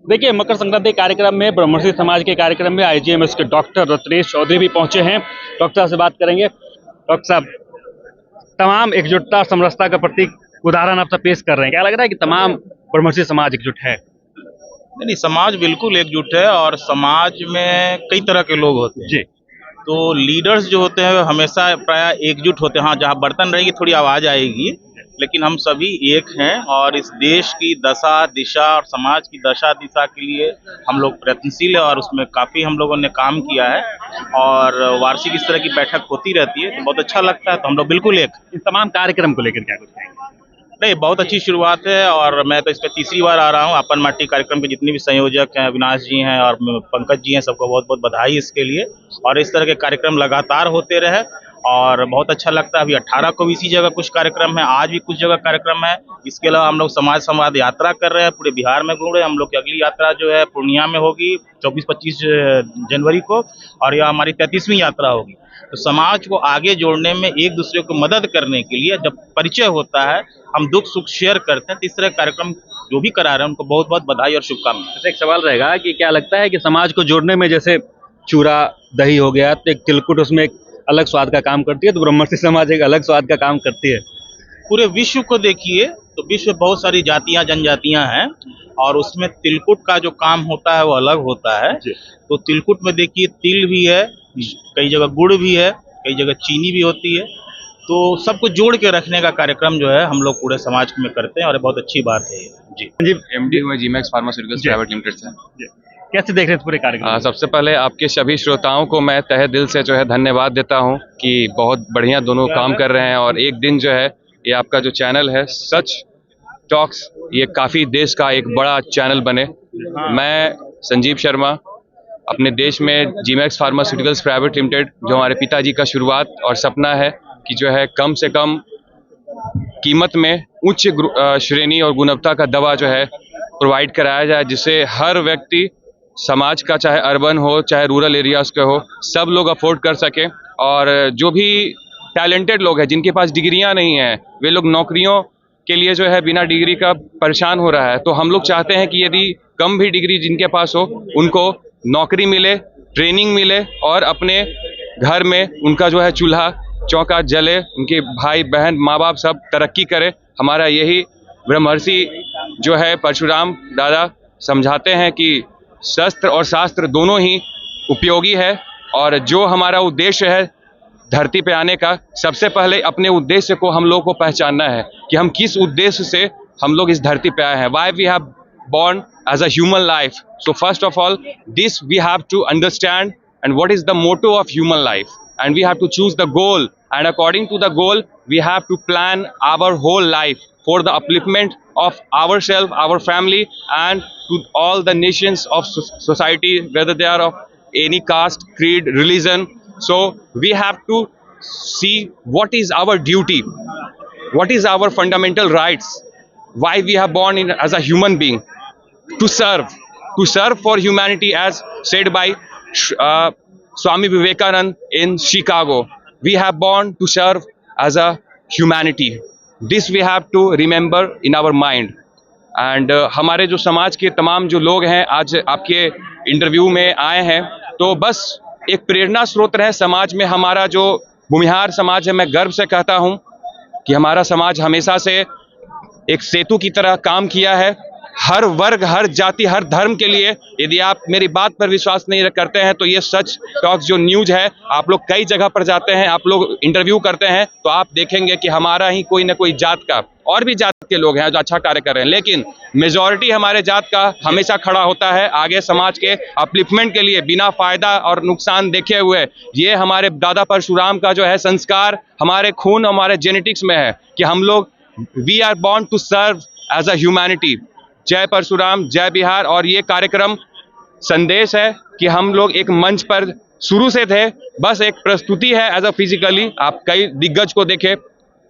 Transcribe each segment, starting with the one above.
देखिए, मकर संक्रांति कार्यक्रम में ब्रह्मर्षि समाज के कार्यक्रम में आईजीएमएस के डॉक्टर रत्नेश चौधरी भी पहुंचे हैं। डॉक्टर साहब से बात करेंगे। डॉक्टर साहब, तमाम एकजुटता और समरसता का प्रतीक उदाहरण आप सब पेश कर रहे हैं, क्या लग रहा है कि तमाम ब्रह्मर्षि समाज एकजुट है? नहीं, समाज बिल्कुल एकजुट है और समाज में कई तरह के लोग होते हैं जी। तो लीडर्स जो होते हैं हमेशा प्राय एकजुट होते हैं। हाँ, जहाँ बर्तन रहेगी थोड़ी आवाज आएगी, लेकिन हम सभी एक हैं और इस देश की दशा दिशा और समाज की दशा दिशा के लिए हम लोग प्रयत्नशील है और उसमें काफी हम लोगों ने काम किया है और वार्षिक इस तरह की बैठक होती रहती है तो बहुत अच्छा लगता है। तो हम लोग बिल्कुल एक इस तमाम कार्यक्रम को लेकर क्या कुछ कहेंगे? नहीं, बहुत अच्छी शुरुआत है और मैं तो इस पर तीसरी बार आ रहा हूँ। अपन माटी कार्यक्रम के जितने भी संयोजक हैं, अविनाश जी हैं और पंकज जी हैं, सबको बहुत बहुत बधाई इसके लिए। और इस तरह के कार्यक्रम लगातार होते रहे और बहुत अच्छा लगता है। अभी 18 को भी इसी जगह कुछ कार्यक्रम है, आज भी कुछ जगह कार्यक्रम है। इसके अलावा हम लोग समाज संवाद यात्रा कर रहे हैं, पूरे बिहार में घूम रहे हैं। हम लोग की अगली यात्रा जो है पूर्णिया में होगी 24-25 जनवरी को और यह हमारी 33वीं यात्रा होगी। तो समाज को आगे जोड़ने में, एक दूसरे को मदद करने के लिए जब परिचय होता है, हम दुख सुख शेयर करते हैं। तो इस तरह कार्यक्रम जो भी करा रहे हैं उनको बहुत बहुत बधाई और शुभकामनाएं। अच्छा, एक सवाल रहेगा कि क्या लगता है कि समाज को जोड़ने में, जैसे चूरा दही हो गया तो एक तिलकुट उसमें एक अलग स्वाद का काम करती है, तो ब्रह्मर्षि समाज एक अलग स्वाद का काम करती है? पूरे विश्व को देखिए तो विश्व में बहुत सारी जातियां जनजातियां हैं और उसमें तिलकुट का जो काम होता है वो अलग होता है। तो तिलकुट में देखिए तिल भी है, कई जगह गुड़ भी है, कई जगह चीनी भी होती है। तो सबको जोड़ के रखने का कार्यक्रम जो है हम लोग पूरे समाज में करते हैं और ये बहुत अच्छी बात है। जी जी। एमडी हुए जीमैक्स फार्मास्यूटिकल्स प्राइवेट लिमिटेड से। कैसे देख रहे हैं पूरे कार्यक्रम? सबसे पहले आपके सभी श्रोताओं को मैं तहे दिल से जो है धन्यवाद देता हूं कि बहुत बढ़िया दोनों काम कर रहे हैं और एक दिन जो है ये आपका जो चैनल है सच टॉक्स, ये काफ़ी देश का एक बड़ा चैनल बने। मैं संजीव शर्मा, अपने देश में जीमैक्स फार्मास्यूटिकल्स प्राइवेट लिमिटेड जो हमारे पिताजी का शुरुआत और सपना है कि जो है कम से कम कीमत में उच्च श्रेणी और गुणवत्ता का दवा जो है प्रोवाइड कराया जाए, जिससे हर व्यक्ति समाज का, चाहे अर्बन हो चाहे रूरल एरियाज के हो, सब लोग अफोर्ड कर सके। और जो भी टैलेंटेड लोग हैं जिनके पास डिग्रियां नहीं हैं, वे लोग नौकरियों के लिए जो है बिना डिग्री का परेशान हो रहा है। तो हम लोग चाहते हैं कि यदि कम भी डिग्री जिनके पास हो उनको नौकरी मिले, ट्रेनिंग मिले और अपने घर में उनका जो है चूल्हा चौका जले, उनके भाई बहन माँ बाप सब तरक्की करे। हमारा यही ब्रह्मर्षि जो है परशुराम दादा समझाते हैं कि शस्त्र और शास्त्र दोनों ही उपयोगी है और जो हमारा उद्देश्य है धरती पे आने का, सबसे पहले अपने उद्देश्य को हम लोग को पहचानना है कि हम किस उद्देश्य से हम लोग इस धरती पे आए हैं। Why we have born as a human life. So first of all, this we have to understand and what is the motto of human life, and we have to choose the goal, and according to the goal we have to plan our whole life for the upliftment of ourselves, our family, and to all the nations of society, whether they are of any caste, creed, religion. So we have to see what is our duty, what is our fundamental rights, why we have born in as a human being, to serve for humanity, as said by Swami Vivekananda in Chicago. We have born to serve as a humanity. This we have to remember in our mind. And हमारे जो समाज के तमाम जो लोग हैं आज आपके इंटरव्यू में आए हैं, तो बस एक प्रेरणा स्रोत रहे समाज में। हमारा जो भूमिहार समाज है, मैं गर्व से कहता हूं कि हमारा समाज हमेशा से एक सेतु की तरह काम किया है, हर वर्ग, हर जाति, हर धर्म के लिए। यदि आप मेरी बात पर विश्वास नहीं करते हैं तो ये सच टॉक्स जो न्यूज है, आप लोग कई जगह पर जाते हैं, आप लोग इंटरव्यू करते हैं, तो आप देखेंगे कि हमारा ही कोई ना कोई जात का, और भी जात के लोग हैं जो अच्छा कार्य कर रहे हैं, लेकिन मेजॉरिटी हमारे जात का हमेशा खड़ा होता है आगे समाज के अपलिफ्टमेंट के लिए, बिना फायदा और नुकसान देखे हुए। ये हमारे दादा परशुराम का जो है संस्कार हमारे खून, हमारे जेनेटिक्स में है कि हम लोग we are born to serve as a humanity. जय परशुराम, जय बिहार। और ये कार्यक्रम संदेश है कि हम लोग एक मंच पर शुरू से थे, बस एक प्रस्तुति है एज अ फिजिकली। आप कई दिग्गज को देखे,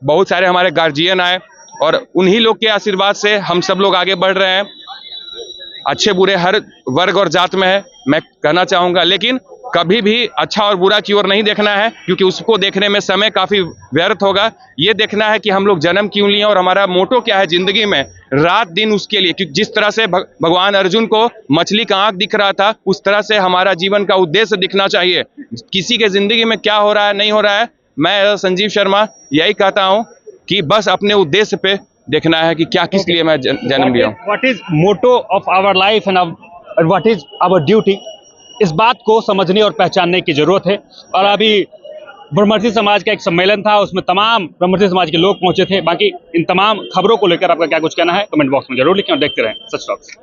बहुत सारे हमारे गार्जियन आए और उन्हीं लोग के आशीर्वाद से हम सब लोग आगे बढ़ रहे हैं। अच्छे बुरे हर वर्ग और जात में है, मैं कहना चाहूँगा, लेकिन कभी भी अच्छा और बुरा की ओर नहीं देखना है, क्योंकि उसको देखने में समय काफी व्यर्थ होगा। ये देखना है कि हम लोग जन्म क्यों लिए और हमारा मोटो क्या है जिंदगी में, रात दिन उसके लिए। क्योंकि जिस तरह से भगवान अर्जुन को मछली का आंख दिख रहा था, उस तरह से हमारा जीवन का उद्देश्य दिखना चाहिए। किसी के जिंदगी में क्या हो रहा है नहीं हो रहा है, मैं संजीव शर्मा यही कहता हूं कि बस अपने उद्देश्य पे देखना है कि क्या किस लिए मैं जन्म लिया हूं। What is motto of our life and what is our duty, इस बात को समझने और पहचानने की जरूरत है। और अभी ब्रह्मर्षि समाज का एक सम्मेलन था, उसमें तमाम ब्रह्मर्षि समाज के लोग पहुंचे थे। बाकी इन तमाम खबरों को लेकर आपका क्या कुछ कहना है कमेंट बॉक्स में जरूर लिखें और देखते रहें सच टॉक्स।